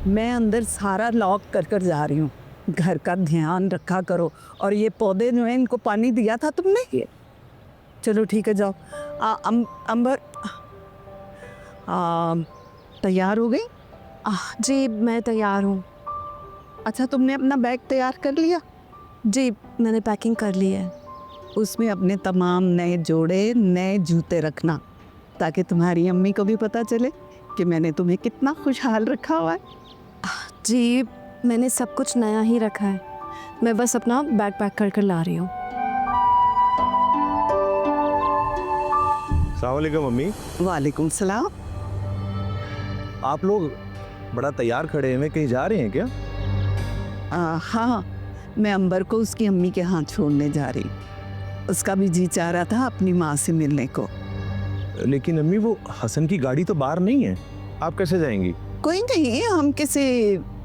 मैं अंदर सारा लॉक कर कर जा रही हूँ। घर का ध्यान रखा करो। और ये पौधे जो हैं इनको पानी दिया था तुमने? ये चलो ठीक है, जाओ। अंबर तैयार हो गई? जी मैं तैयार हूँ। अच्छा, तुमने अपना बैग तैयार कर लिया? जी मैंने पैकिंग कर ली है। उसमें अपने तमाम नए जोड़े, नए जूते रखना, ताकि तुम्हारी अम्मी को भी पता चले कि मैंने तुम्हें कितना खुशहाल रखा हुआ है। जी मैंने सब कुछ नया ही रखा है, मैं बस अपना बैग पैक कर कर ला रही हूँ। अस्सलाम वालेकुम मम्मी। वालेकुम सलाम। आप लोग बड़ा तैयार खड़े हैं, कहीं जा रहे हैं क्या? हाँ, मैं अंबर को उसकी अम्मी के हाथ छोड़ने जा रही। उसका भी जी चाह रहा था अपनी माँ से मिलने को। लेकिन अम्मी वो हसन की गाड़ी तो बाहर नहीं है, आप कैसे जाएंगी? कोई नहीं, हम किसी